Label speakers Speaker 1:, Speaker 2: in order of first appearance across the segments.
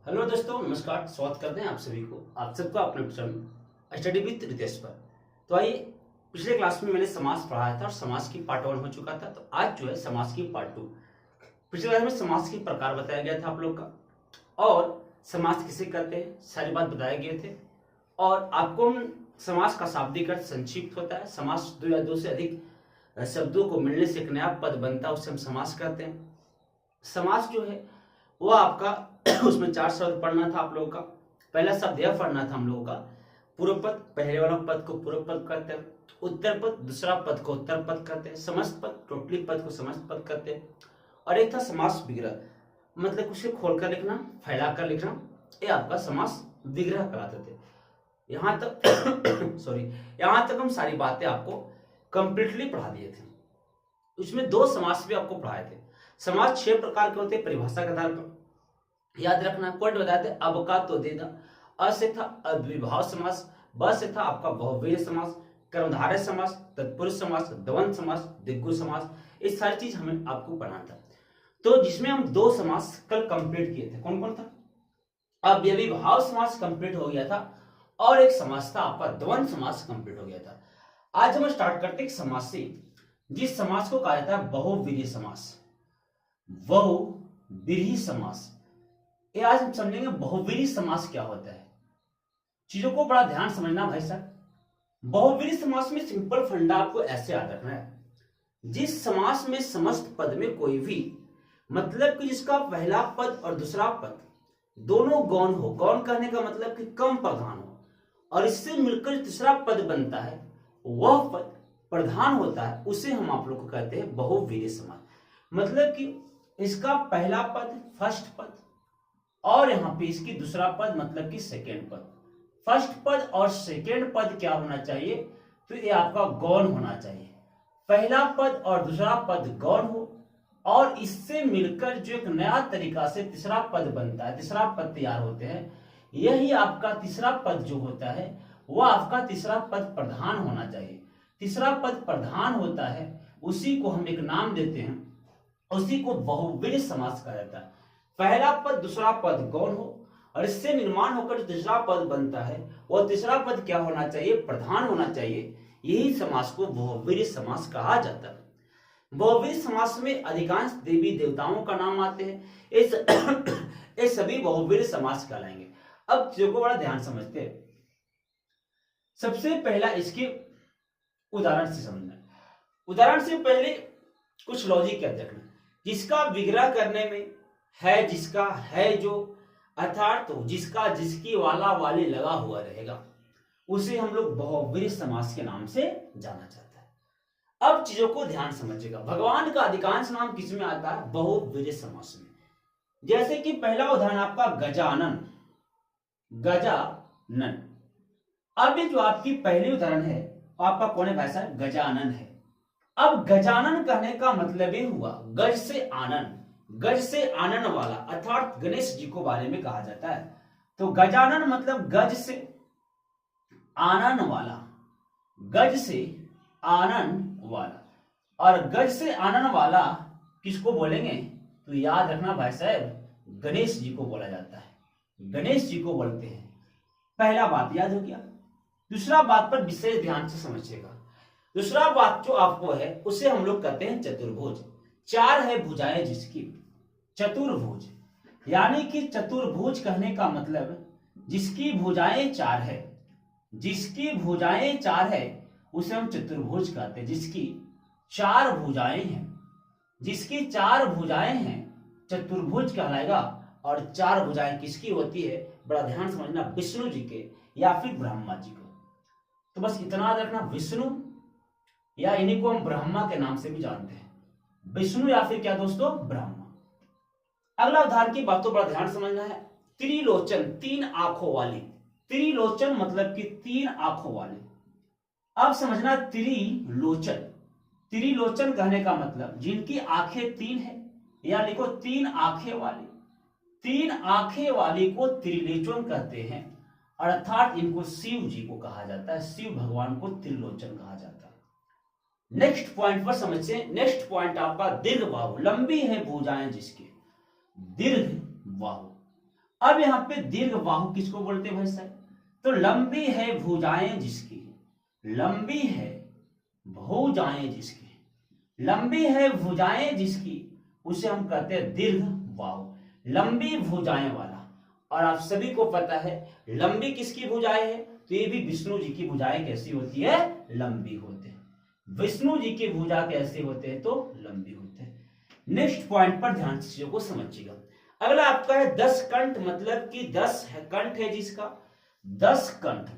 Speaker 1: Hello दोस्तों, नमस्कार। स्वागत करते हैं आप सभी को, आप सबका अपने चैनल स्टडी विद रितेश पर। तो आइए, पिछले क्लास में मैंने समास पढ़ाया था और समास की पार्ट 1 हो चुका था। तो आज जो है समास की पार्ट 2। पिछले क्लास में समास के प्रकार बताया गया था आप लोग का, और समास किसे कहते हैं सारी बात बताए गए थे। और आपको समास का शाब्दिक अर्थ संक्षिप्त होता है। समास दो या दो से अधिक शब्दों को मिलने से एक नया पद बनता है, उसे हम समास कहते हैं। समास जो है वो आपका उसमें 4 शब्द पढ़ना था आप लोगों का। पहला शब्द यह पढ़ना था हम लोगों का पूर्व पद। पहले वाला पद को पूर्व पद कहते हैं। उत्तर पद, दूसरा पद को उत्तर पद कहते हैं। समस्त पद, टोटली पद को समस्त पद कहते हैं। और एक था समास विग्रह, मतलब उसे खोलकर लिखना, फैलाकर लिखना, ये आपका समास विग्रह कहलाते थे। यहाँ तक सॉरी, यहाँ तक हम सारी बातें आपको कंप्लीटली पढ़ा दिए थे। उसमें 2 समास भी आपको पढ़ाए थे। समास 6 प्रकार के होते हैं परिभाषा के आधार पर, याद रखना। पॉइंट बताते हैं। अब का तो दे दा। अ से था अद्विभाव समास, ब से था आपका बहुव्रीहि समास, कर्मधारय समास, तत्पुरुष समास, द्वंद्व समास, द्विगु समास। ये सारी चीज हमें आपको पढ़ाना था। तो जिसमें हम 2 समास कल कंप्लीट किए थे। कौन कौन था? अव्ययीभाव समास कंप्लीट हो गया था, और एक समास था आपका द्वंद्व समास कंप्लीट हो गया था। आज हम स्टार्ट करते हैं समास से, जिस समास को कहा जाता है बहुव्रीहि समास। बहुव्रीहि समास, ये आज हम समझेंगे बहुव्रीहि समास क्या होता है। चीजों को बड़ा ध्यान समझना भाई साहब। बहुव्रीहि समास में सिंपल फंडा आपको ऐसे याद रखना है। जिस समास में समस्त पद में कोई भी, मतलब कि जिसका पहला पद और दूसरा पद दोनों गौण हो, गौण कहने का मतलब कि कम प्रधान हो, और इससे मिलकर तीसरा पद बनता है, वह पद प्रधान होता है, उसे हम आप लोग को कहते हैं बहुव्रीहि समास। मतलब कि इसका पहला पद फर्स्ट पद, और यहां पे इसकी दूसरा पद मतलब कि सेकेंड पद। फर्स्ट पद और सेकेंड पद क्या होना चाहिए? तो ये आपका गौण होना चाहिए। पहला पद और दूसरा पद गौण हो, और इससे मिलकर जो एक नया तरीका से तीसरा पद बनता है, तीसरा पद तैयार होते हैं, यही आपका तीसरा पद जो होता है वह आपका तीसरा पद प्रधान होना चाहिए। तीसरा पद प्रधान होता है, उसी को हम एक नाम देते हैं, उसी को बहुव्रीहि समास कहा जाता है। पहला पद दूसरा पद गौण हो, और इससे निर्माण होकर जो तीसरा पद बनता है, वह तीसरा पद क्या होना चाहिए? प्रधान होना चाहिए। यही समास को बहुव्रीहि समास कहा जाता है। बहुव्रीहि समास में अधिकांश देवी देवताओं का नाम आते हैं। ये सभी बहुव्रीहि समास कहलाएंगे। अब चीजों को बड़ा ध्यान समझते हैं। सबसे पहला इसके उदाहरण से समझना। उदाहरण से पहले कुछ लॉजिक याद रखना। जिसका विग्रह करने में है, जिसका है जो, अर्थात तो जिसका जिसकी वाला वाले लगा हुआ रहेगा, उसे हम लोग बहुव्रीहि समास के नाम से जाना जाता है। अब चीजों को ध्यान समझिएगा। भगवान का अधिकांश नाम किस में आता है? बहुव्रीहि समास में। जैसे कि पहला उदाहरण आपका गजानन, गजानन। अब ये जो आपकी पहली उदाहरण है, आपका कौन है भाई साहब? गजानन है। अब गजानन कहने का मतलब ये हुआ गज से आनन, गज से आनन वाला, अर्थात गणेश जी को बारे में कहा जाता है। तो गजानन मतलब गज से आनन वाला, गज से आनन वाला। और गज से आनन वाला किसको बोलेंगे? तो याद रखना भाई साहब, गणेश जी को बोला जाता है, गणेश जी को बोलते हैं। पहला बात याद हो गया। दूसरा बात पर विशेष ध्यान से समझिएगा। दूसरा बात जो आपको है उसे हम लोग कहते हैं चतुर्भुज। 4 है भुजाएं जिसकी, चतुर्भुज। यानी कि चतुर्भुज कहने का मतलब जिसकी भुजाएं 4 है, जिसकी भुजाएं 4 है उसे हम चतुर्भुज कहते हैं। जिसकी 4 भुजाएं हैं, जिसकी 4 भुजाएं हैं चतुर्भुज कहलाएगा। और 4 भुजाएं किसकी होती है? बड़ा ध्यान समझना, विष्णु जी के या फिर ब्रह्मा जी को। तो बस इतना याद रखना, विष्णु या इन्हीं को हम ब्रह्मा के नाम से भी जानते हैं, विष्णु या फिर क्या दोस्तों? ब्रह्मा। अगला उदाहरण की बातों पर ध्यान समझना है। त्रिलोचन, 3 आंखों वाली। त्रिलोचन मतलब कि 3 आंखों वाले। अब समझना, त्रिलोचन, त्रिलोचन कहने का मतलब जिनकी आंखें 3 है, या लिखो 3 आंखें वाली। 3 आंखें वाली को त्रिलोचन कहते हैं, अर्थात इनको शिव जी को कहा जाता है, शिव भगवान को त्रिलोचन कहा जाता है। नेक्स्ट पॉइंट पर समझते। नेक्स्ट पॉइंट आपका दीर्घ बाहु, लंबी है भुजाएं जिसके, दीर्घ बाहु। अब यहाँ पे दीर्घ बाहु किसको बोलते हैं भाई साहब? तो लंबी है भुजाएं जिसकी, लंबी है भुजाएं जिसकी, लंबी है भुजाएं जिसकी, उसे हम कहते हैं दीर्घ बाहु, लंबी भुजाएं वाला। और आप सभी को पता है लंबी किसकी भुजाएं है? तो ये भी विष्णु जी की भुजाएं कैसी होती है? लंबी होते हैं। विष्णु जी की भुजा कैसे होते हैं? तो लंबी होते हैं। नेक्स्ट पॉइंट पर ध्यान से चीजों को समझिएगा। अगला आपका है 10 कंठ, मतलब कि 10 है कंठ है जिसका, 10 कंठ।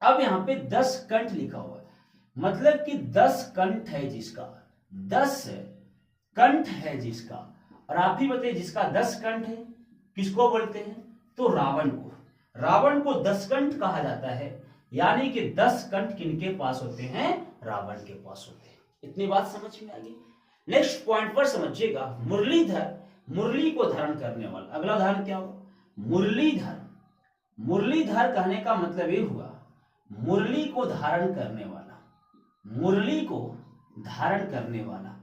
Speaker 1: अब यहाँ पे 10 कंठ लिखा हुआ है, मतलब कि 10 कंठ है जिसका, 10 कंठ है जिसका। और आप ही बताइए जिसका 10 कंठ है किसको बोलते हैं? तो रावण को। रावण को 10 कंठ कहा जाता है, यानी कि 10 कंठ किनके पास होते हैं? रावण के पास होते हैं। इतनी बात समझ में आ गई। नेक्स्ट पॉइंट पर समझिएगा, मुरलीधर, मुरली को धारण करने वाला। अगला उदाहरण क्या होगा? मुरलीधर। मुरलीधर कहने का मतलब ये हुआ मुरली को धारण करने वाला, मुरली को धारण करने वाला।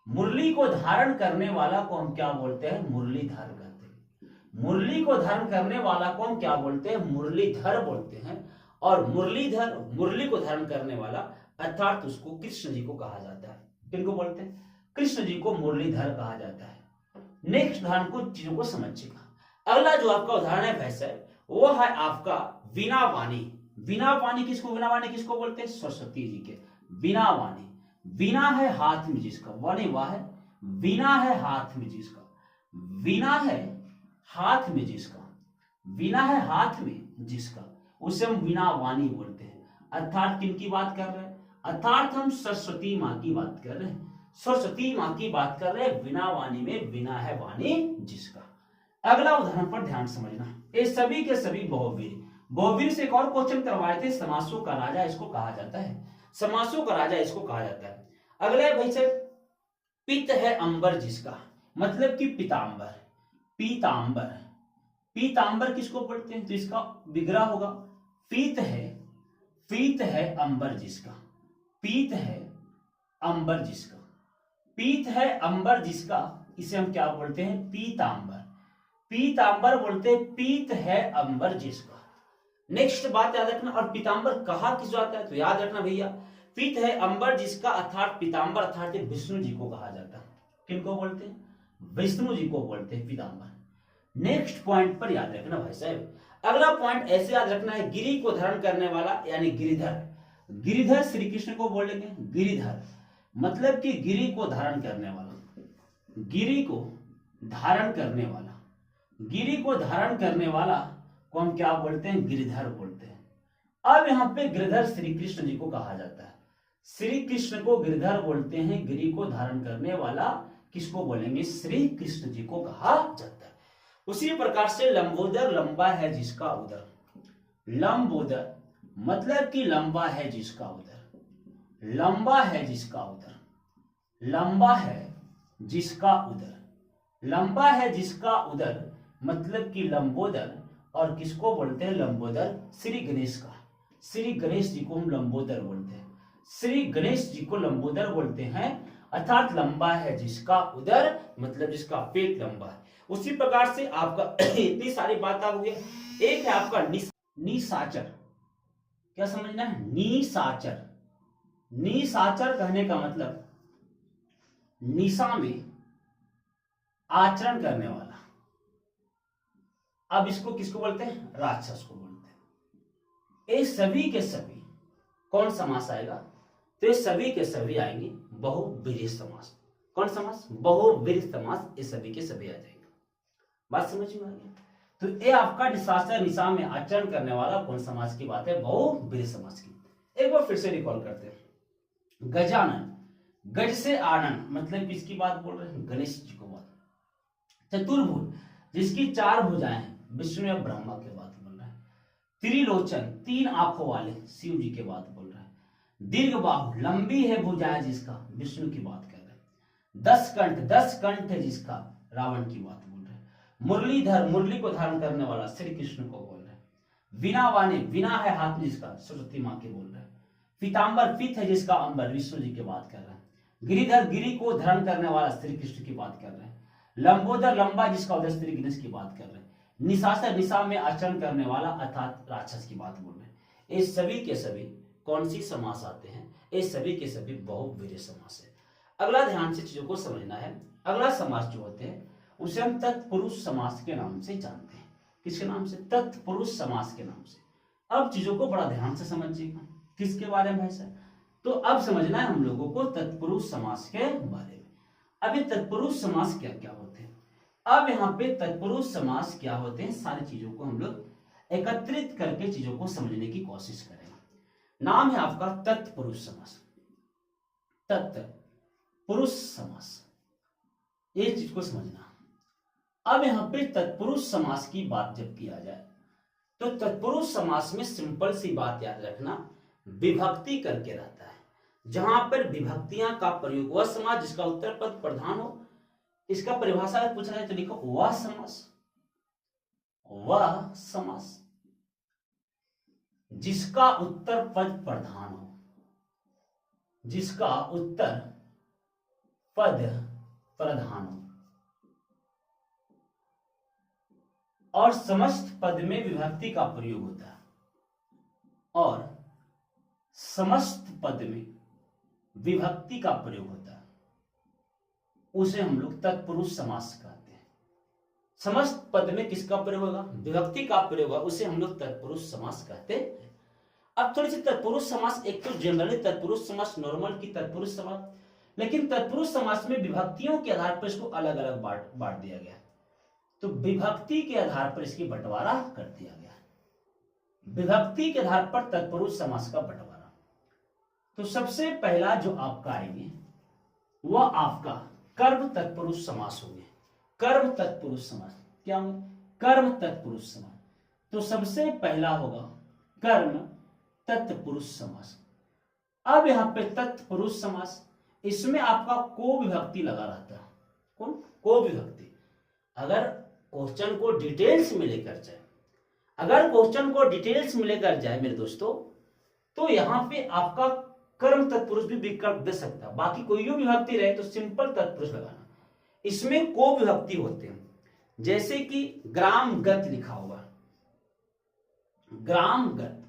Speaker 1: मुरली को धारण करने वाला को हम क्या बोलते हैं? मुरलीधर कहते हैं। मुरली को धारण करने वाला को हम क्या बोलते हैं? मुरलीधर बोलते हैं। और मुरलीधर, मुरली को धारण करने वाला, अर्थात उसको कृष्ण जी को कहा जाता है। किनको बोलते हैं? कृष्ण जी को मुरलीधर कहा जाता है। नेक्स्ट उदाहरण को चीजों को समझिएगा। अगला जो आपका उदाहरण है वैसे वो है आपका वीणा वाणी। वीणा वाणी किसको, वीणा वाणी किसको बोलते हैं? सरस्वती जी के। वीणा वाणी, वीणा है हाथ में जिसका, वाणी वाह है, वीणा है हाथ में जिसका, वीणा है हाथ में जिसका, वीणा है हाथ में जिसका, उसे हम वीणा वाणी बोलते हैं। अर्थात किनकी बात कर रहे हैं? अर्थात हम सरस्वती माँ की बात कर रहे हैं, सरस्वती माँ की बात कर रहे हैं। वीणा वाणी में वीणा है वाणी जिसका। अगला उदाहरण पर ध्यान समझना, ये सभी के सभी बहुवीर। बहुवीर से एक और क्वेश्चन करवाए थे, समासों का राजा इसको कहा जाता है, समासों का राजा इसको कहा जाता है। अगला भाई साहब, पित्त है अंबर जिसका, मतलब कि पीतांबर। पीतांबर, पीतांबर किसको बोलते हैं? तो इसका विग्रह होगा पीत है, पीत है अंबर जिसका, पीत है अंबर जिसका, पीत है अंबर जिसका, इसे हम क्या बोलते हैं? पीतांबर। पीतांबर बोलते हैं पीत है अंबर जिसका। नेक्स्ट बात याद रखना, और पीतांबर कहा किस जाता है? तो याद रखना भैया, पीत है अंबर जिसका अर्थात पीतांबर अर्थात विष्णु जी को कहा जाता है। किनको बोलते हैं? विष्णु जी को बोलते हैं पीतांबर। नेक्स्ट पॉइंट पर याद रखना भाई साहब, अगला पॉइंट ऐसे याद रखना है, गिरी को धारण करने वाला यानी गिरिधर। गिरिधर श्री कृष्ण को बोलेंगे गिरिधर, मतलब कि गिरी को धारण करने वाला, गिरी को धारण करने वाला, गिरी को धारण करने वाला को हम क्या बोलते हैं? गिरिधर बोलते हैं। अब यहाँ पे गिरिधर श्री कृष्ण जी को कहा जाता है, श्री कृष्ण को गिरिधर बोलते हैं। गिरी को धारण करने वाला किसको बोलेंगे? श्री कृष्ण जी को कहा जाता है। उसी प्रकार से लंबोदर, लंबा है जिसका उदर। लंबोदर मतलब कि लंबा है जिसका उदर, लंबा है जिसका उदर, लंबा है जिसका उदर, लंबा है जिसका उदर मतलब कि लंबोदर। और किसको बोलते हैं? लंबोदर श्री गणेश का, श्री गणेश जी को हम लंबोदर बोलते हैं, श्री गणेश जी को लंबोदर बोलते हैं। अर्थात लंबा है जिसका उदर मतलब जिसका पेट लंबा है। उसी प्रकार से आपका इतनी सारी बात आ गई। एक है आपका निशाचर, क्या समझना है? निशाचर, निशाचर कहने का मतलब निशा में आचरण करने वाला। अब इसको किसको बोलते हैं? राक्षस को बोलते हैं। ये सभी के सभी कौन समास आएगा? तो ये सभी के सभी आएंगे बहुव्रीहि समास। कौन समास? बहुव्रीहि समास। ये सभी के सभी आ जाएंगे। बात समझ में आ गया? तो ये आपका निशाचर, निशा में आचरण करने वाला कौन समास की बात है? बहुव्रीहि समास की। एक बार फिर से रिकॉल करते हैं। गजानन, गज से आनंद मतलब किसकी बात बोल रहे हैं? गणेश जी को बात। चतुर्भुज जिसकी 4 भुजाएं हैं, विष्णु या ब्रह्मा के बात बोल रहा है। त्रिलोचन 3 आंखों वाले, शिव जी के बात बोल रहा है। दीर्घ बाहु लंबी है भुजाएं जिसका, विष्णु की बात कर रहे हैं। 10 कंठ, 10 कंठ है जिसका, रावण की बात बोल रहे हैं। मुरलीधर, मुरली को धारण करने वाला, श्री कृष्ण को बोल रहे हैं। वीणा वाणी, वीणा है हाथ में जिसका, सरस्वती माँ के बोल रहे हैं। पीतांबर, पीत है जिसका अंबर, विष्णु जी की बात कर रहे हैं। गिरिधर, गिरी को धारण करने वाला, श्री कृष्ण की बात कर रहे हैं। लंबोदर, लंबा जिसका उदर, श्री गणेश की बात कर रहे हैं। निशा से निशा में आचरण करने वाला अर्थात राक्षस की बात बोल रहे हैं। ये सभी के सभी कौन सी समास आते हैं? ये सभी के सभी बहुव्रीहि समास है। अगला ध्यान से चीजों को समझना है। अगला समास जो होते हैं उसे हम तत्पुरुष समास के नाम से जानते हैं। किसके नाम से? तत्पुरुष समास के नाम से। अब चीजों को बड़ा ध्यान से समझिएगा। किसके बारे में है सर? तो अब समझना है हम लोगों को तत्पुरुष समास के बारे में। अब ये तत्पुरुष समास क्या क्या होते हैं? अब यहाँ पे तत्पुरुष समास क्या होते हैं, सारी चीजों को हम लोग एकत्रित करके चीजों को समझने की कोशिश करेंगे। नाम है आपका तत्पुरुष समास। तत्पुरुष समास, ये चीज को समझना। अब यहाँ पे तत्पुरुष समास की बात जब किया जाए तो तत्पुरुष समास में सिंपल सी बात याद रखना, विभक्ति करके रहता है। जहां पर विभक्तियां का प्रयोग, वह समास जिसका उत्तर पद प्रधान हो, इसका परिभाषा अगर पूछा जाए तो लिखो वह समास। वह समास जिसका उत्तर पद प्रधान हो, जिसका उत्तर पद प्रधान हो और समस्त पद में विभक्ति का प्रयोग होता है, और समस्त पद में विभक्ति का प्रयोग होता है, उसे हम लोग तत्पुरुष समास कहते हैं। समस्त पद में किसका प्रयोग होगा? विभक्ति का प्रयोग होगा, उसे हम लोग तत्पुरुष समास कहते हैं। अब थोड़ी सी तत्पुरुष समास, एक तो जनरली तत्पुरुष समास नॉर्मल की तत्पुरुष समास, लेकिन तत्पुरुष समास में विभक्तियों के आधार पर इसको अलग अलग बांट दिया गया। तो विभक्ति के आधार पर इसकी बंटवारा कर दिया गया। विभक्ति के आधार पर तत्पुरुष समास का बंटवारा। तो सबसे पहला जो आपका आएंगे वह आपका कर्म तत्पुरुष समास होंगे। कर्म तत्पुरुष समास क्या होंगे? कर्म तत्पुरुष समास। तो सबसे पहला होगा कर्म तत्पुरुष समास। अब यहां पे तत्पुरुष समास, इसमें आपका को विभक्ति लगा रहता है। कौन? को विभक्ति। अगर क्वेश्चन को डिटेल्स में लेकर जाए, अगर क्वेश्चन को डिटेल्स में लेकर जाए मेरे दोस्तों, तो यहां पे आपका कर्म तत्पुरुष भी विकल्प दे सकता है। बाकी कोई भी विभक्ति रहे तो सिंपल तत्पुरुष लगाना। इसमें को विभक्ति होते हैं, जैसे कि ग्रामगत लिखा होगा। ग्रामगत,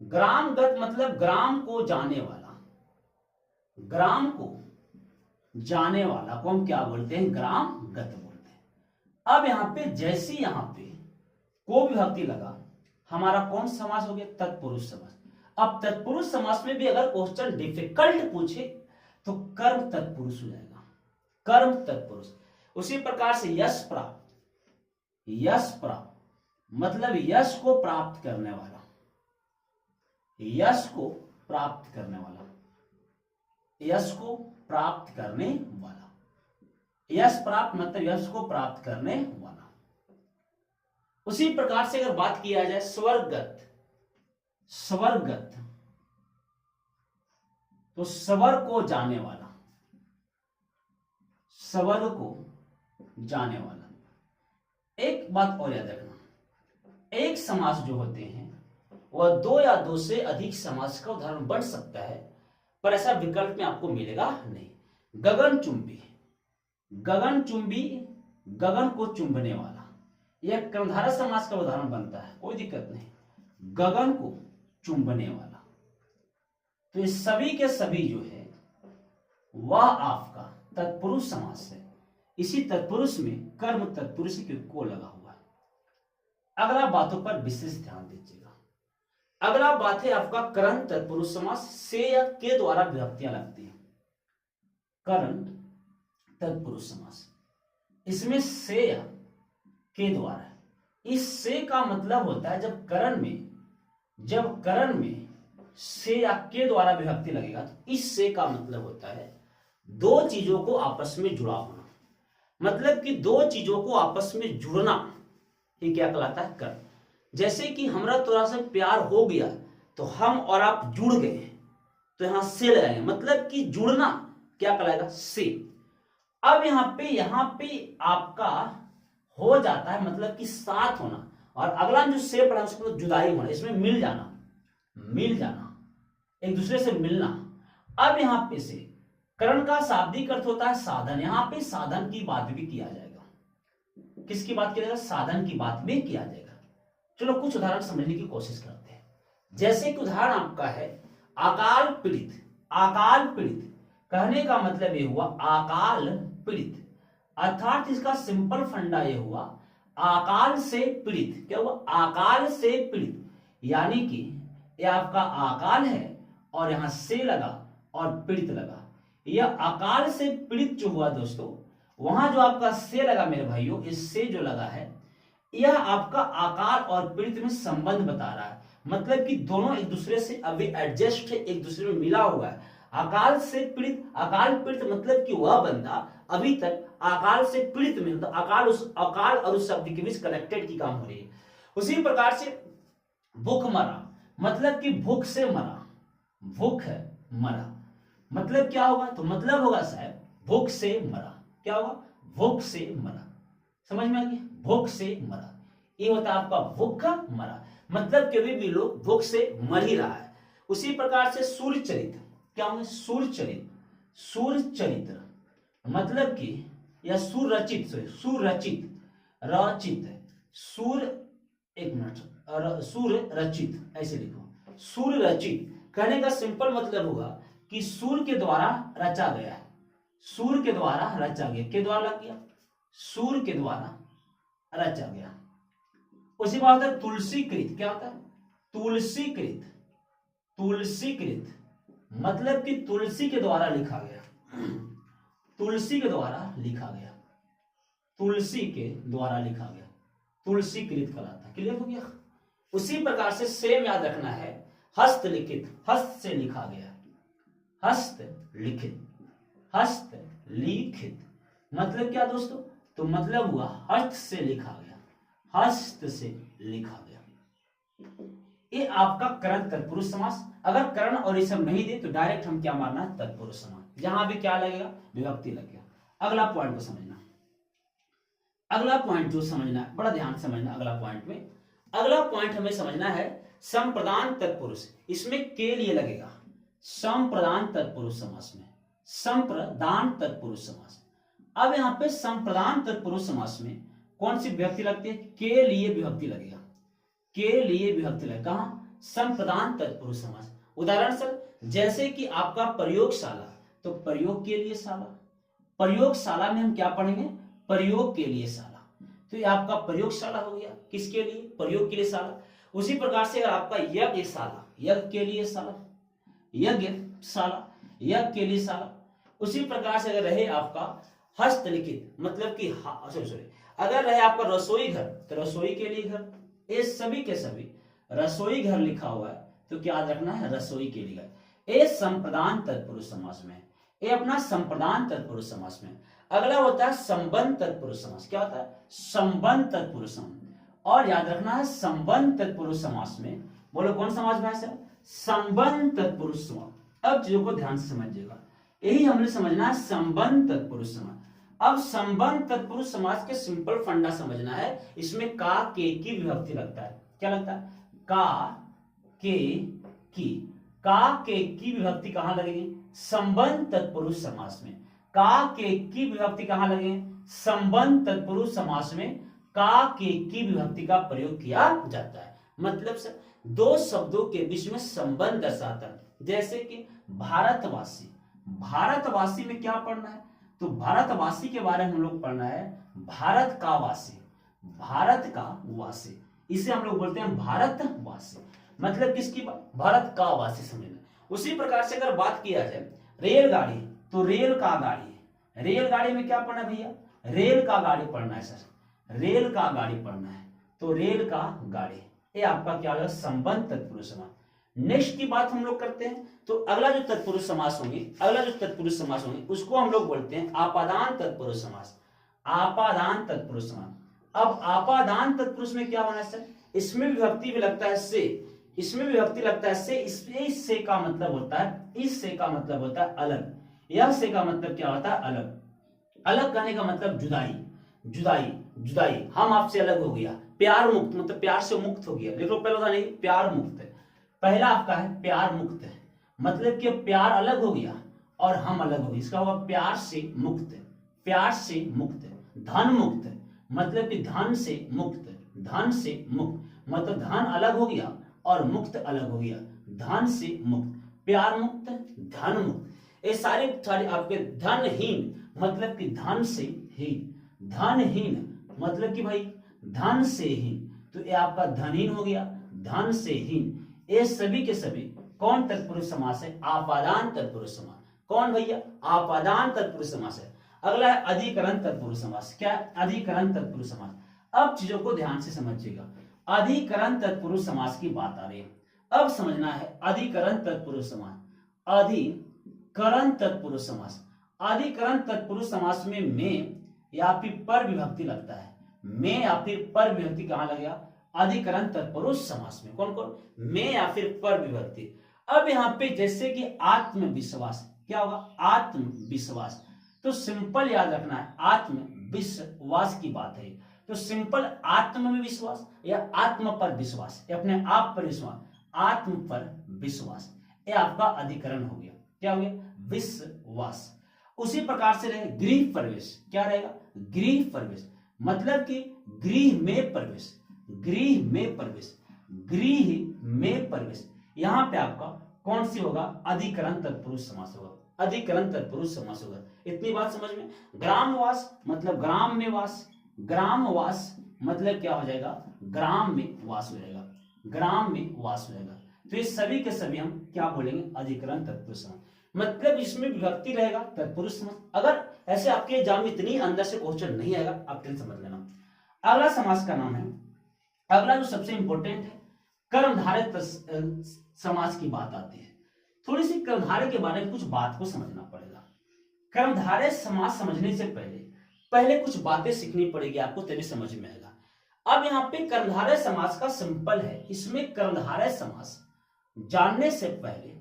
Speaker 1: ग्रामगत मतलब ग्राम को जाने वाला। ग्राम को जाने वाला को हम क्या बोलते हैं? ग्रामगत बोलते हैं। अब यहां पे जैसे यहां पे को विभक्ति लगा, हमारा कौन समास हो गया? तत्पुरुष समास। अब तत्पुरुष समास में भी अगर क्वेश्चन डिफिकल्ट पूछे तो कर्म तत्पुरुष हो जाएगा। कर्म तत्पुरुष। उसी प्रकार से यश प्राप्त, यश प्राप्त मतलब यश को प्राप्त करने वाला, यश को प्राप्त करने वाला, यश को प्राप्त करने वाला। यश प्राप्त मतलब यश को प्राप्त करने वाला। उसी प्रकार से अगर बात किया जाए स्वर्गत, स्वर्गत तो स्वर को जाने वाला, स्वर को जाने वाला। एक बात और याद रखना, एक समास जो होते हैं वह दो या दो से अधिक समास का उदाहरण बन सकता है, पर ऐसा विकल्प में आपको मिलेगा नहीं। गगनचुंबी, गगनचुंबी गगन को चुंबने वाला, यह कर्मधारय समास का उदाहरण बनता है, कोई दिक्कत नहीं। गगन को चुंबने वाला। तो ये सभी के सभी जो है वह आपका तत्पुरुष समास है। इसी तत्पुरुष में कर्म तत्पुरुष के को लगा हुआ है। अगला बातों पर विशेष ध्यान दीजिएगा। अगला बात है आपका करण तत्पुरुष समास। से या के द्वारा विभक्तियां लगती हैं। करण तत्पुरुष समास, इसमें से या के द्वारा। इस से का मतलब होता है जब करण में से या के द्वारा विभक्ति लगेगा, तो इस से का मतलब होता है दो चीजों को आपस में जुड़ा होना। मतलब कि दो चीजों को आपस में जुड़ना, ये क्या कहलाता है? कर्म। जैसे कि हमरा थोड़ा सा प्यार हो गया तो हम और आप जुड़ गए, तो यहां से लगाएंगे, मतलब कि जुड़ना क्या कहलाएगा? से। अब यहां पे आपका हो जाता है मतलब कि साथ होना, और अगला जो से पड़ा उसको जुदाई होना, इसमें मिल जाना, एक दूसरे से मिलना। अब यहां पे से करण का शाब्दिक अर्थ होता है साधन, यहां पे साधन की बात भी किया जाएगा। किसकी बात किया जाएगा, साधन की बात में किया जाएगा। चलो कुछ उदाहरण समझने की कोशिश करते हैं। जैसे कि उदाहरण आपका है अकाल पीड़ित। अकाल पीड़ित कहने का मतलब ये हुआ अकाल पीड़ित, अर्थात इसका सिंपल फंडा ये हुआ अकाल से पीड़ित। क्या हुआ, अकाल से पीड़ित, यानी कि ये आपका अकाल है और यहां से लगा और पीड़ित लगा। यह अकाल से पीड़ित जो हुआ दोस्तों, वहां जो आपका से लगा मेरे भाइयों, इससे जो लगा है यह आपका अकाल और पीड़ित में संबंध बता रहा है। मतलब कि दोनों एक दूसरे से अभी एडजस्ट है, एक दूसरे में मिला हुआ है। अकाल से पीड़ित, अकाल पीड़ित मतलब कि वह बंदा अभी तक अकाल से पीड़ित में, तो अकाल और उस शब्द के बीच कनेक्टेड की काम हो रही है। उसी प्रकार से भूख मरा मतलब कि भूख से मरा, भूख है मरा मतलब क्या होगा, तो मतलब होगा साहब भूख से मरा। क्या होगा, भूख से मरा। समझ में आ गया, भूख से मरा, ये होता है आपका भूख का मरा, मतलब कभी भी लोग भूख से मर ही रहा है। उसी प्रकार से सूर्य चरित, क्या होगा, सूर्य चरित, सूर्य चरित्र मतलब कि या सुरचित, सुरचित, रचित, सूर्य, एक मिनट, सूर्य रचित ऐसे लिखो, सूर्य रचित कहने का सिंपल मतलब होगा कि सूर्य के द्वारा रचा गया है, सूर्य के द्वारा रचा गया, के द्वारा लग गया, सूर्य के द्वारा रचा गया। उसी बात है तुलसीकृत, क्या होता है, तुलसीकृत, तुलसीकृत मतलब कि तुलसी के द्वारा लिखा गया, तुलसी के द्वारा लिखा गया, तुलसी के द्वारा लिखा गया, तुलसीकृत कहलाता है। क्लियर हो गया। उसी प्रकार से सेम याद रखना है हस्तलिखित, हस्त से लिखा गया, हस्त लिखित, हस्त लिखित मतलब क्या दोस्तों, तो मतलब हुआ हस्त से लिखा गया, हस्त से लिखा गया। ये आपका करण तत्पुरुष समास। अगर करण और ये सब नहीं दे तो डायरेक्ट हम क्या मारना है, तत्पुरुष समास। जहां भी क्या लगेगा, विभक्ति लग गया। अगला पॉइंट को समझना, अगला पॉइंट जो समझना है, बड़ा ध्यान समझना। अगला पॉइंट में, अगला पॉइंट हमें समझना है संप्रदान तत्पुरुष। इसमें के लिए लगेगा संप्रदान तत्पुरुष समास में, संप्रदान तत्पुरुष समास। अब यहाँ पे संप्रदान तत्पुरुष समास में कौन सी विभक्ति लगती है, के लिए विभक्ति लगेगा, के लिए विभक्ति लगेगा। कहां, संप्रदान तत्पुरुष समास। उदाहरण सर जैसे कि आपका प्रयोगशाला, तो प्रयोग के लिए शाला, प्रयोगशाला में हम क्या पढ़ेंगे, प्रयोग के लिए शाला, तो ये आपका प्रयोगशाला हो गया, किसके लिए, प्रयोग के लिए शाला। उसी प्रकार से अगर आपका यज्ञशाला, यज्ञ के लिए शाला, यज्ञशाला, यज्ञ के लिए शाला। उसी प्रकार से अगर रहे आपका हस्तलिखित मतलब कि सॉरी, अगर रहे आपका रसोई घर, तो रसोई के लिए घर, ये सभी के सभी रसोई घर लिखा हुआ है तो क्या याद रखना है, रसोई के लिए घर। ये संप्रदान तत्पुरुष समास में, ये अपना संप्रदान तत्पुरुष समास में। अगला होता है संबंध तत्पुरुष समास। क्या होता है, संबंध तत्पुरुष समास। और याद रखना है संबंध तत्पुरुष समास में, बोलो कौन समास में है, संबंध तत्पुरुष समास। अब चीजों को ध्यान से समझिएगा, यही हमने समझना है संबंध तत्पुरुष समास। अब संबंध तत्पुरुष समास के सिंपल फंडा समझना है। इसमें का के की विभक्ति लगता है, क्या लगता है, का के की, का के की विभक्ति कहां लगेगी, संबंध तत्पुरुष समास में। का के की विभक्ति कहां लगेगी, संबंध तत्पुरुष समास में का के की विभक्ति का प्रयोग किया जाता है। मतलब सर दो शब्दों के बीच में संबंध दर्शाता है। जैसे कि भारतवासी, भारतवासी में क्या पढ़ना है, तो भारतवासी के बारे में हम लोग पढ़ना है भारत का वासी, भारत का वासी, इसे हम लोग बोलते हैं भारतवासी। मतलब किसकी, भारत का वासी समझना। उसी प्रकार से अगर बात किया जाए रेलगाड़ी, तो रेल का गाड़ी, रेलगाड़ी में क्या पढ़ना है भैया, रेल का गाड़ी पढ़ना है सर, रेल का गाड़ी पढ़ना है, तो रेल का गाड़ी, ये आपका क्या होगा, संबंध तत्पुरुष समास। नेक्स्ट की बात हम लोग करते हैं, तो अगला जो तत्पुरुष समास होंगे, अगला जो तत्पुरुष समास होंगे उसको हम लोग बोलते हैं आपादान तत्पुरुष समास, आपादान तत्पुरुष समास। अब आपादान तत्पुरुष में क्या होना है सर, इसमें विभक्ति भी लगता है से, इसमें विभक्ति लगता है से, इस से का मतलब होता है, इस से का मतलब होता है अलग, यह से का मतलब क्या होता है, अलग। अलग करने का मतलब जुदाई, जुदाई, जुदाई, हम आपसे अलग हो गया। प्यार मुक्त मतलब प्यार से मुक्त हो गया, देखो पहले था नहीं, प्यार मुक्त है, पहला आपका है प्यार मुक्त है, मतलब कि प्यार अलग हो गया और हम अलग हो गए, इसका होगा प्यार से मुक्त, प्यार से मुक्त, धन मुक्त, मतलब कि धन से मुक्त, धन से मुक्त मतलब धन अलग हो गया और मुक्त अलग हो गया, धन से मुक्त, प्यार मुक्त, धन मुक्त, ये सारे सारे आपके धनहीन मतलब कि धन से हीन, धनहीन मतलब कि भाई धन से हीन, तो ये आपका धनहीन हो गया, धन से हीन, ये सभी के सभी कौन तत्पुरुष समास है? आपादान तत्पुरुष समास। कौन भैया? आपादान तत्पुरुष समास है। अगला है अधिकरण तत्पुरुष समास। क्या? अधिकरण तत्पुरुष समास। अब चीजों को ध्यान से समझिएगा, अधिकरण तत्पुरुष समास की बात आ रही है। अब समझना है अधिकरण तत्पुरुष समास, अधिकरण तत्पुरुष समास। अधिकरण तत्पुरुष समास में या फिर पर विभक्ति लगता है, में या फिर पर विभक्ति कहां लगेगा? अधिकरण तत्पुरुष समास में। कौन कौन? में या फिर पर विभक्ति। अब यहाँ पे जैसे कि आत्मविश्वास, क्या होगा? आत्मविश्वास, तो सिंपल याद रखना है आत्मविश्वास की बात है, तो सिंपल आत्म में विश्वास या आत्म पर विश्वास या अपने आप पर विश्वास, आत्म पर विश्वास, ये आपका अधिकरण हो गया। क्या हो गया? विश्वास। उसी प्रकार से रहे गृह प्रवेश। क्या रहेगा? गृह प्रवेश मतलब कि गृह में प्रवेश, गृह में प्रवेश, गृह में प्रवेश। यहां पे आपका कौन सी होगा? अधिकरण तत्पुरुष समास होगा, अधिकरण तत्पुरुष समास होगा। इतनी बात समझ में। ग्रामवास मतलब ग्राम में वास, ग्रामवास मतलब क्या हो जाएगा? ग्राम में वास हो जाएगा, ग्राम में वास हो जाएगा। तो ये सभी के सभी हम क्या बोलेंगे? अधिकरण तत्पुरुष समास। मतलब इसमें विभक्ति रहेगा तत्पुरुष समास। अगर ऐसे आपके एग्जाम में इतनी अंदर से क्वेश्चन नहीं आएगा, आप टेंशन समझ लेना। अगला समास का नाम है, अगला जो सबसे इंपॉर्टेंट है, कर्मधारय समास की बात आती है। थोड़ी सी कर्मधारय के बारे में कुछ बात को समझना पड़ेगा। कर्मधारय समास समझने से पहले कुछ बातें सीखनी पड़ेगी आपको, तभी समझ में आएगा। अब यहाँ पे कर्मधारय समास का सिंपल है, इसमें कर्मधारय समास जानने से पहले,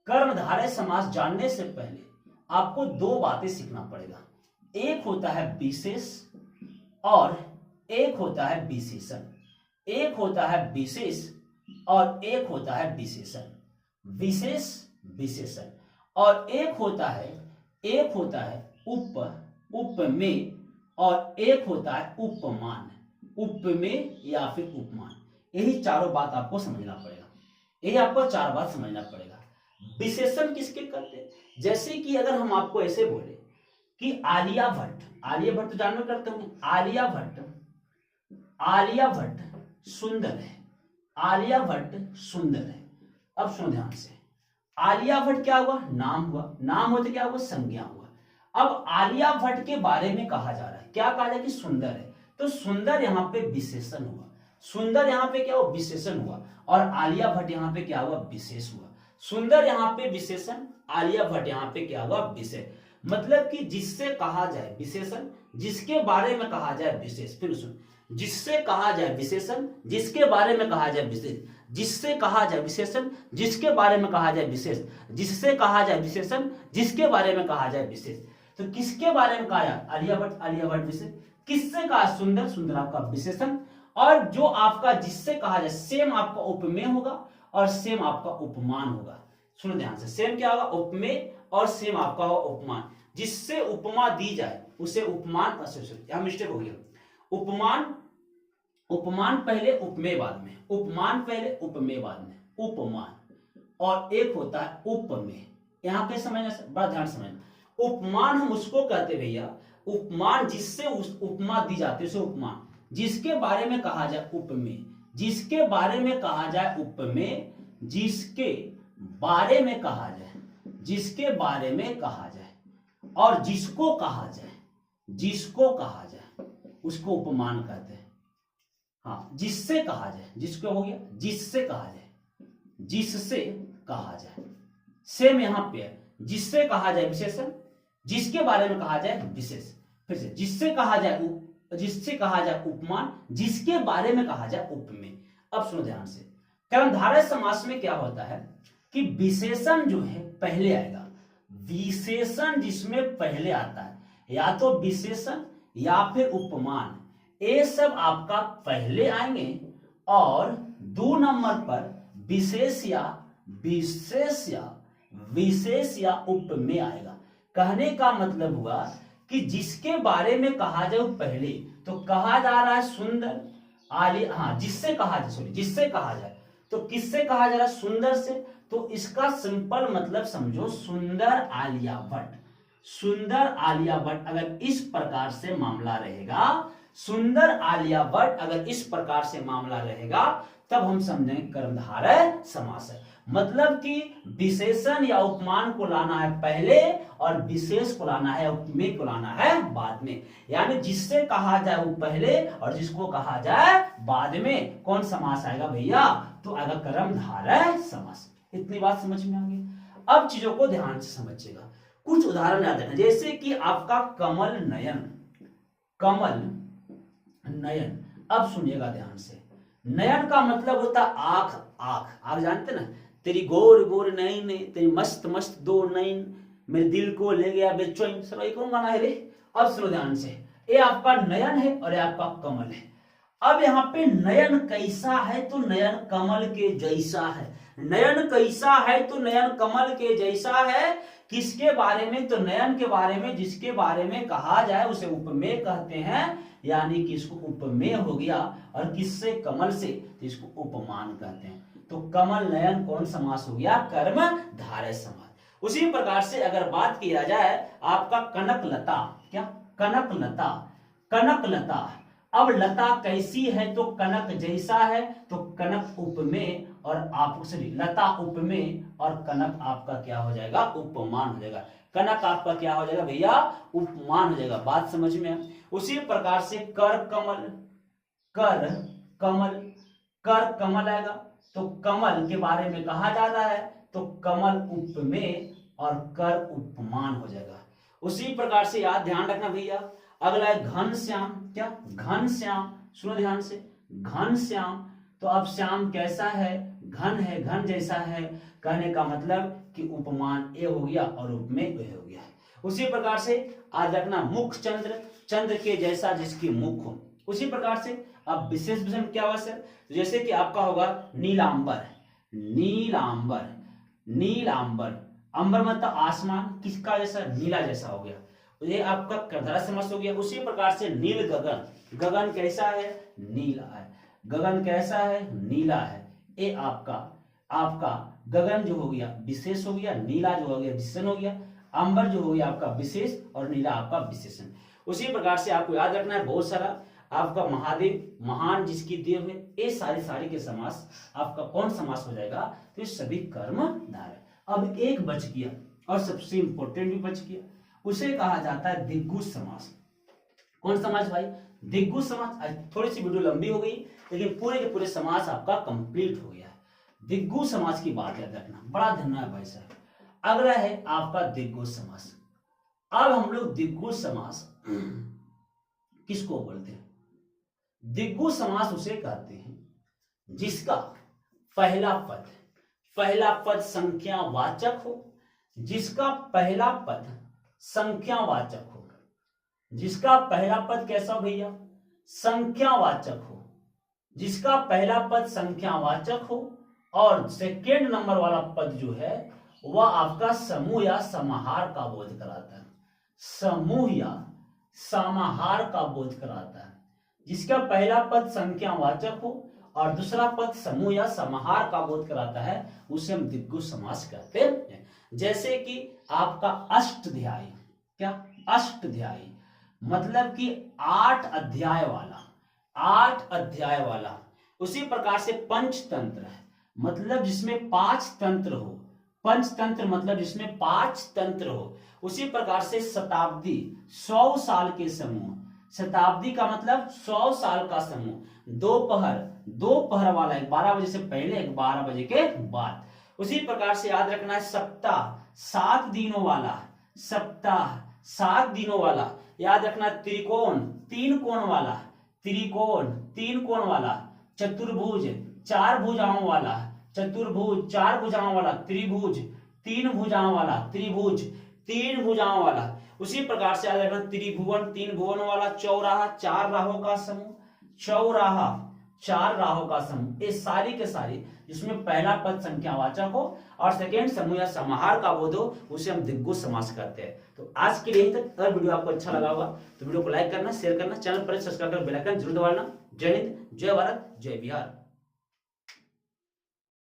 Speaker 1: कर्मधारय समास जानने से पहले आपको दो बातें सीखना पड़ेगा। एक होता है विशेष और एक होता है विशेषण। एक होता है विशेष और एक होता है विशेषण, विशेष विशेषण। और एक होता है उपमेय और एक होता है उपमान, उपमेय या फिर उपमान। यही चारों बात आपको समझना पड़ेगा, यही आपको चार बात समझना पड़ेगा। विशेषण किसके करते हैं? जैसे कि अगर हम आपको ऐसे बोले कि आलिया भट्ट, आलिया भट्ट तो जानवर करते होंगे, आलिया भट्ट सुंदर है, आलिया भट्ट सुंदर है। अब सुनो ध्यान से, आलिया भट्ट क्या हुआ? नाम हुआ, नाम होते क्या हुआ? संज्ञा हुआ। अब आलिया भट्ट के बारे में कहा जा रहा है, क्या कहा जाए? कि सुंदर है, तो सुंदर यहाँ पे विशेषण हुआ, सुंदर यहाँ पे क्या हुआ? विशेषण हुआ। और आलिया भट्ट यहाँ पे क्या हुआ? विशेष हुआ। सुंदर यहाँ पे विशेषण, आलिया भट्ट यहाँ पे क्या हुआ? विशेष। मतलब कि जिससे कहा जाए विशेषण, जिसके बारे में कहा जाए विशेष। फिर सुन, जिससे कहा जाए विशेषण, जिसके बारे में कहा जाए विशेष, जिससे कहा जाए विशेषण, जिसके बारे में कहा जाए विशेष, जिससे कहा जाए विशेषण, जिसके बारे में कहा जाए विशेष। तो किसके बारे में कहा जाए? आलिया भट्ट, आलिया भट्ट विशेष। किससे कहा? सुंदर, सुंदर आपका विशेषण। और जो आपका जिससे कहा जाए, सेम आपका उपमेय होगा और सेम आपका उपमान होगा। सुनो ध्यान से, सेम क्या होगा? उपमेय और सेम आपका होगा उपमान। जिससे उपमा दी जाए उसे उपमान, यहां मिस्टेक हो गया, उपमान, उपमान पहले उपमेय बाद में, उपमान पहले उपमेय बाद में, उपमान। और एक होता है उपमेय। यहां पे समझना, बड़ा ध्यान समझना। उपमान हम उसको कहते भैया, उपमान जिससे उस उपमा दी जाती है उसे उपमान। जिसके बारे में कहा जाए उपमेय, जिसके बारे में कहा जाए उपमेय, जिसके बारे में कहा जाए, जिसके बारे में कहा जाए, और जिसको कहा जाए, जिसको कहा जाए उसको उपमान कहते हैं। हाँ, जिससे कहा जाए, जिसको हो गया, जिससे कहा जाए, जिससे कहा जाए। सेम यहां पे है, जिससे कहा जाए विशेषण, जिसके बारे में कहा जाए विशेष। फिर से, जिससे कहा जाए, जिससे कहा जाए उपमान, जिसके बारे में कहा जाए उपमेय। अब सुनो ध्यान से, कर्मधारय समास में क्या होता है कि विशेषण जो है पहले आएगा। विशेषण जिसमें पहले आता है, या तो विशेषण या फिर उपमान, ये सब आपका पहले आएंगे। और 2 नंबर पर विशेष या उपमेय आएगा। कहने का मतलब हुआ कि जिसके बारे में कहा जाए पहले, तो कहा जा रहा है सुंदर आलिया, हाँ जिससे कहा जाए, सॉरी जिससे कहा जाए, तो किससे कहा जा रहा है? सुंदर से। तो इसका सिंपल मतलब समझो सुंदर आलिया भट्ट। सुंदर आलिया भट्ट अगर इस प्रकार से मामला रहेगा, सुंदर आलिया भट्ट अगर इस प्रकार से मामला रहेगा, तब हम समझेंगे कर्मधारय समास है। मतलब कि विशेषण या उपमान को लाना है पहले और विशेष को लाना है, उपमेय को लाना है बाद में। यानी जिससे कहा जाए वो पहले और जिसको कहा जाए बाद में कौन समास आएगा भैया? तो आएगा कर्मधारय समास। इतनी बात समझ में आ गई। अब चीजों को ध्यान से समझिएगा, कुछ उदाहरण याद रखना। जैसे कि आपका कमल नयन, कमल नयन। अब सुनिएगा ध्यान से, नयन का मतलब होता है आंख। आंख, आंख जानते ना, तेरी गोर गोर नैन, तेरी मस्त मस्त दो नैन, मेरे दिल को ले गया बेचैन। सर कौन गाना है रे? अब सुनो ध्यान से, ये आपका नयन है और ये आपका कमल है। अब यहाँ पे नयन कैसा है? तो नयन कमल के जैसा है। नयन कैसा है? तो नयन कमल के जैसा है। किसके बारे में? तो नयन के बारे में। जिसके बारे में कहा जाए उसे उपमेय कहते हैं, यानी कि इसको उपमेय हो गया। और किससे? कमल से, तो इसको उपमान कहते हैं। तो कमल नयन कौन समास हो गया? कर्मधारय समास। उसी प्रकार से अगर बात किया जाए आपका कनक लता, क्या? कनक लता, कनक लता। अब लता कैसी है? तो कनक जैसा है, तो कनक उपमेय और आप लता उपमेय और कनक आपका क्या हो जाएगा? उपमान हो जाएगा। कनक आपका क्या हो जाएगा भैया? उपमान हो जाएगा। बात समझ में? उसी प्रकार से कर कमल, कर कमल, कर कमल आएगा। तो कमल के बारे में कहा जा रहा है, तो कमल उपमेय और कर उपमान हो जाएगा। उसी प्रकार से याद ध्यान रखना भैया। अगला है घनश्याम, क्या? घनश्याम, सुनो ध्यान से, घनश्याम। तो अब श्याम कैसा है? घन है, घन जैसा है। कहने का मतलब कि उपमान ए हो गया और उपमेय ए हो गया। उसी प्रकार से आज रखना मुख चंद्र, चंद्र के जैसा जिसकी मुख हो। उसी प्रकार से अब विशेष विशेषण क्या हुआ सर? जैसे कि आपका होगा नीलांबर, नीलांबर, नीलांबर। अंबर मतलब आसमान, किसका जैसा? नीला जैसा हो गया, ये आपका कर्मधारय समास हो गया। उसी प्रकार से नील गगन, गगन कैसा है? नीला है। गगन कैसा है? नीला है। ये आपका आपका गगन जो हो गया विशेष हो गया, नीला जो हो गया विशेषण हो गया, अंबर जो हो गया आपका विशेष और नीला आपका विशेषण। उसी प्रकार से आपको याद रखना है बहुत सारा आपका महादेव, महान जिसकी देव है, ये सारी के समास आपका कौन समास हो जाएगा? तो ये सभी कर्मधारय। अब एक बच गया और सबसे इंपॉर्टेंट भी बच गया, उसे कहा जाता है दिग्गुज समास। कौन समास भाई? दिग्गुज समास। थोड़ी सी वीडियो लंबी हो गई लेकिन पूरे के पूरे समास आपका कंप्लीट हो गया है। दिग्गुज समास की बात याद रखना, बड़ा ध्यान है भाई साहब। अगला है आपका दिग्गुज समास। अब हम लोग दिग्गुज समास किसको बोलते हैं? दिग्गुज समास उसे कहते हैं जिसका पहला पद संख्यावाचक हो, जिसका पहला पद संख्यावाचक हो। जिसका पहला पद कैसा भैया? संख्यावाचक हो। जिसका पहला पद संख्यावाचक हो और सेकेंड नंबर वाला पद जो है वह आपका समूह या समाहार का बोध कराता है। समूह या समाहार का बोध कराता है। जिसका पहला पद संख्यावाचक हो और दूसरा पद समूह या समाहार का बोध कराता है उसे हम दिग्गुज समास कहते हैं। जैसे कि आपका अष्टाध्यायी, क्या? अष्टाध्यायी मतलब कि 8 अध्याय वाला, 8 अध्याय वाला। उसी प्रकार से पंचतंत्र है, मतलब जिसमें 5 तंत्र हो। पंचतंत्र मतलब जिसमें 5 तंत्र हो। उसी प्रकार से शताब्दी, 100 साल के समूह। शताब्दी का मतलब 100 साल का समूह। दोपहर वाला, 12 बजे से पहले, 12 बजे के बाद। उसी प्रकार से याद रखना है सप्ताह, 7 दिनों वाला। सप्ताह 7 दिनों वाला। याद रखना त्रिकोण, 3 कोण वाला। त्रिकोण 3 कोण वाला। चतुर्भुज 4 भुजाओं वाला। चतुर्भुज 4 भुजाओं वाला। त्रिभुज 3 भुजाओं वाला। त्रिभुज 3 भुजाओं वाला। उसी प्रकार से याद रखना त्रिभुवन 3 भुवनों वाला। चौराहा 4 राहों का समूह। चौराहा 4 राहों का समूह, ये सारी के सारी जिसमें पहला पद संख्यावाचक हो और सेकेंड समूह या समाहार का बोध हो, उसे हम दिग्गज समास करते हैं। तो आज के लिए यही तक। अगर वीडियो आपको अच्छा लगा होगा तो वीडियो को लाइक करना, शेयर करना, चैनल पर सब्सक्राइब कर बेल आइकन जरूर दबाना। जय हिंद, जय भारत, जय बिहार।